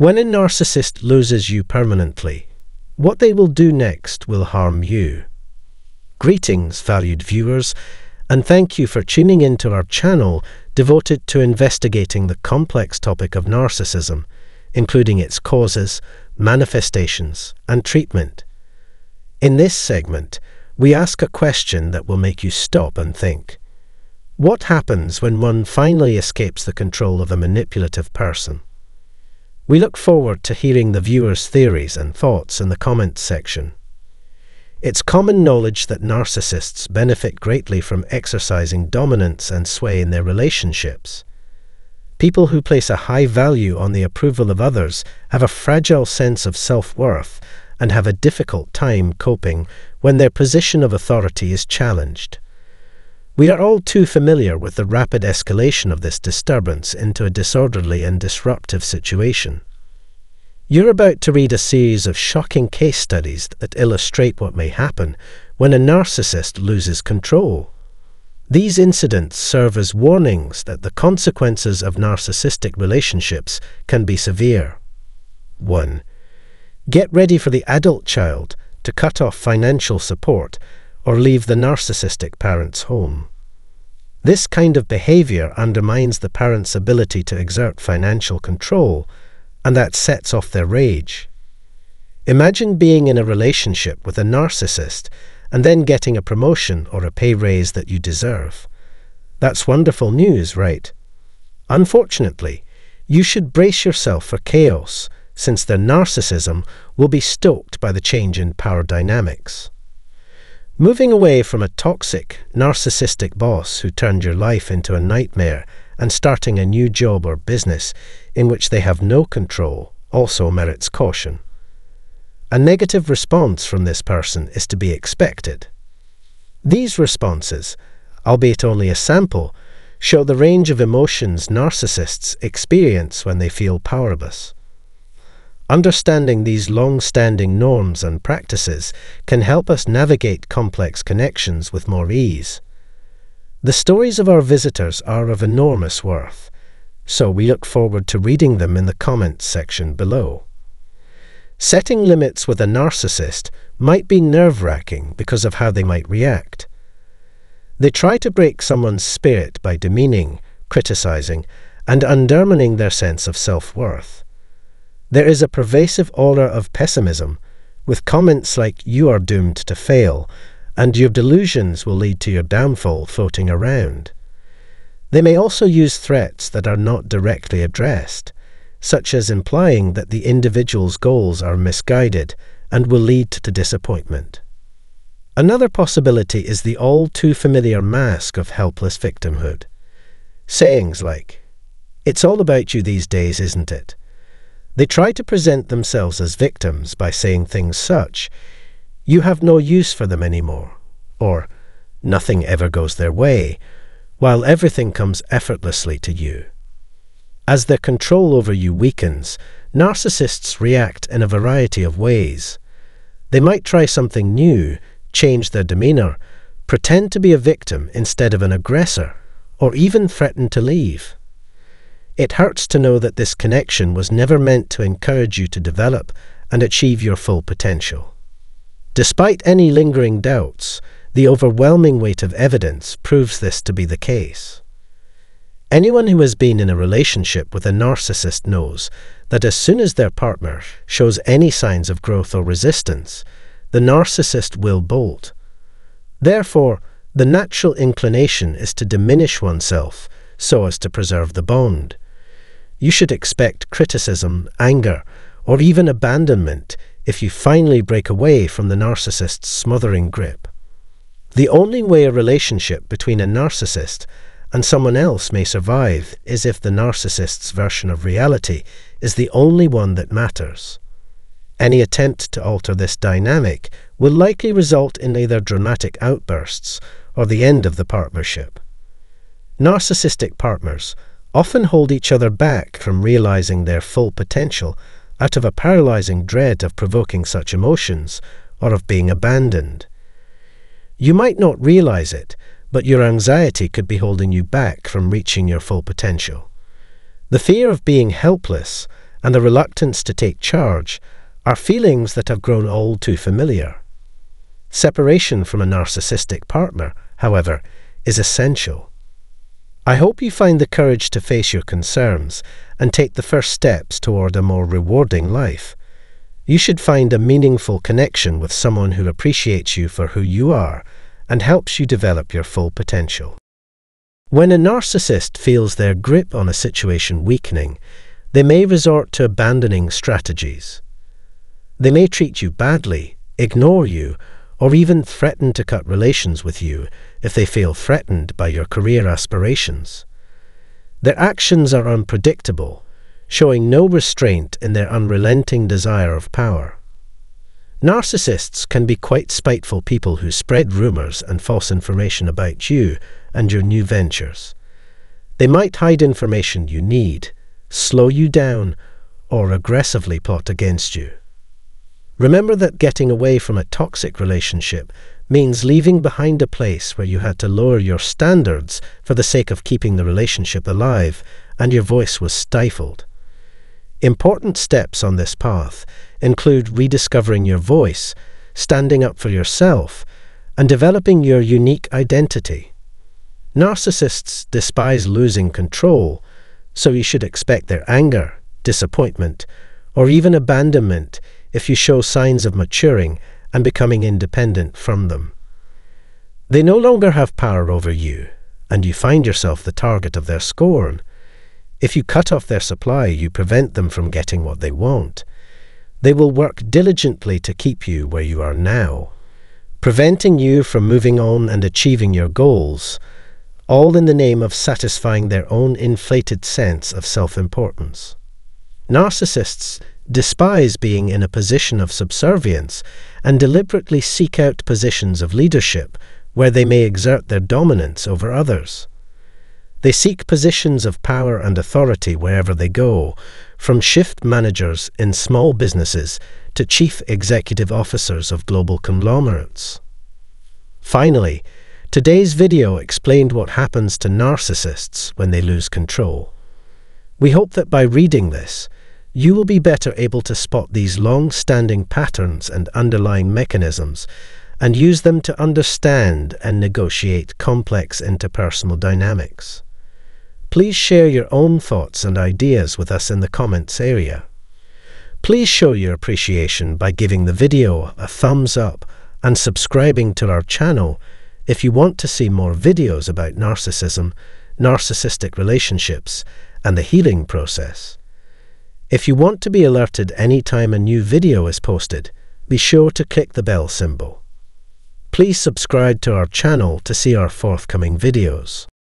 When a narcissist loses you permanently, what they will do next will harm you. Greetings, valued viewers, and thank you for tuning into our channel devoted to investigating the complex topic of narcissism, including its causes, manifestations, and treatment. In this segment, we ask a question that will make you stop and think. What happens when one finally escapes the control of a manipulative person? We look forward to hearing the viewers' theories and thoughts in the comments section. It's common knowledge that narcissists benefit greatly from exercising dominance and sway in their relationships. People who place a high value on the approval of others have a fragile sense of self-worth and have a difficult time coping when their position of authority is challenged. We are all too familiar with the rapid escalation of this disturbance into a disorderly and disruptive situation. You're about to read a series of shocking case studies that illustrate what may happen when a narcissist loses control. These incidents serve as warnings that the consequences of narcissistic relationships can be severe. 1. Get ready for the adult child to cut off financial support or leave the narcissistic parent's home. This kind of behavior undermines the parent's ability to exert financial control, and that sets off their rage. Imagine being in a relationship with a narcissist and then getting a promotion or a pay raise that you deserve. That's wonderful news, right? Unfortunately, you should brace yourself for chaos, since their narcissism will be stoked by the change in power dynamics. Moving away from a toxic, narcissistic boss who turned your life into a nightmare and starting a new job or business in which they have no control also merits caution. A negative response from this person is to be expected. These responses, albeit only a sample, show the range of emotions narcissists experience when they feel powerless. Understanding these long-standing norms and practices can help us navigate complex connections with more ease. The stories of our visitors are of enormous worth, so we look forward to reading them in the comments section below. Setting limits with a narcissist might be nerve-wracking because of how they might react. They try to break someone's spirit by demeaning, criticizing, and undermining their sense of self-worth. There is a pervasive aura of pessimism, with comments like "you are doomed to fail" and "your delusions will lead to your downfall" floating around. They may also use threats that are not directly addressed, such as implying that the individual's goals are misguided and will lead to disappointment. Another possibility is the all-too-familiar mask of helpless victimhood. Sayings like, "It's all about you these days, isn't it?" They try to present themselves as victims by saying things such, "You have no use for them anymore," or "Nothing ever goes their way," while everything comes effortlessly to you. As their control over you weakens, narcissists react in a variety of ways. They might try something new, change their demeanor, pretend to be a victim instead of an aggressor, or even threaten to leave. It hurts to know that this connection was never meant to encourage you to develop and achieve your full potential. Despite any lingering doubts, the overwhelming weight of evidence proves this to be the case. Anyone who has been in a relationship with a narcissist knows that as soon as their partner shows any signs of growth or resistance, the narcissist will bolt. Therefore, the natural inclination is to diminish oneself so as to preserve the bond. You should expect criticism, anger, or even abandonment if you finally break away from the narcissist's smothering grip. The only way a relationship between a narcissist and someone else may survive is if the narcissist's version of reality is the only one that matters. Any attempt to alter this dynamic will likely result in either dramatic outbursts or the end of the partnership. Narcissistic partners often hold each other back from realizing their full potential out of a paralyzing dread of provoking such emotions or of being abandoned. You might not realize it, but your anxiety could be holding you back from reaching your full potential. The fear of being helpless and the reluctance to take charge are feelings that have grown all too familiar. Separation from a narcissistic partner, however, is essential. I hope you find the courage to face your concerns and take the first steps toward a more rewarding life. You should find a meaningful connection with someone who appreciates you for who you are and helps you develop your full potential. When a narcissist feels their grip on a situation weakening, they may resort to abandoning strategies. They may treat you badly, ignore you, or even threaten to cut relations with you if they feel threatened by your career aspirations. Their actions are unpredictable, showing no restraint in their unrelenting desire of power. Narcissists can be quite spiteful people who spread rumors and false information about you and your new ventures. They might hide information you need, slow you down, or aggressively plot against you. Remember that getting away from a toxic relationship means leaving behind a place where you had to lower your standards for the sake of keeping the relationship alive and your voice was stifled. Important steps on this path include rediscovering your voice, standing up for yourself, and developing your unique identity. Narcissists despise losing control, so you should expect their anger, disappointment, or even abandonment if you show signs of maturing and becoming independent from them. They no longer have power over you, and you find yourself the target of their scorn. If you cut off their supply, you prevent them from getting what they want. They will work diligently to keep you where you are now, preventing you from moving on and achieving your goals, all in the name of satisfying their own inflated sense of self-importance. Narcissists despise being in a position of subservience and deliberately seek out positions of leadership where they may exert their dominance over others. They seek positions of power and authority wherever they go, from shift managers in small businesses to chief executive officers of global conglomerates. Finally, today's video explained what happens to narcissists when they lose control. We hope that by reading this, you will be better able to spot these long-standing patterns and underlying mechanisms and use them to understand and negotiate complex interpersonal dynamics. Please share your own thoughts and ideas with us in the comments area. Please show your appreciation by giving the video a thumbs up and subscribing to our channel if you want to see more videos about narcissism, narcissistic relationships, and the healing process. If you want to be alerted anytime a new video is posted, be sure to click the bell symbol. Please subscribe to our channel to see our forthcoming videos.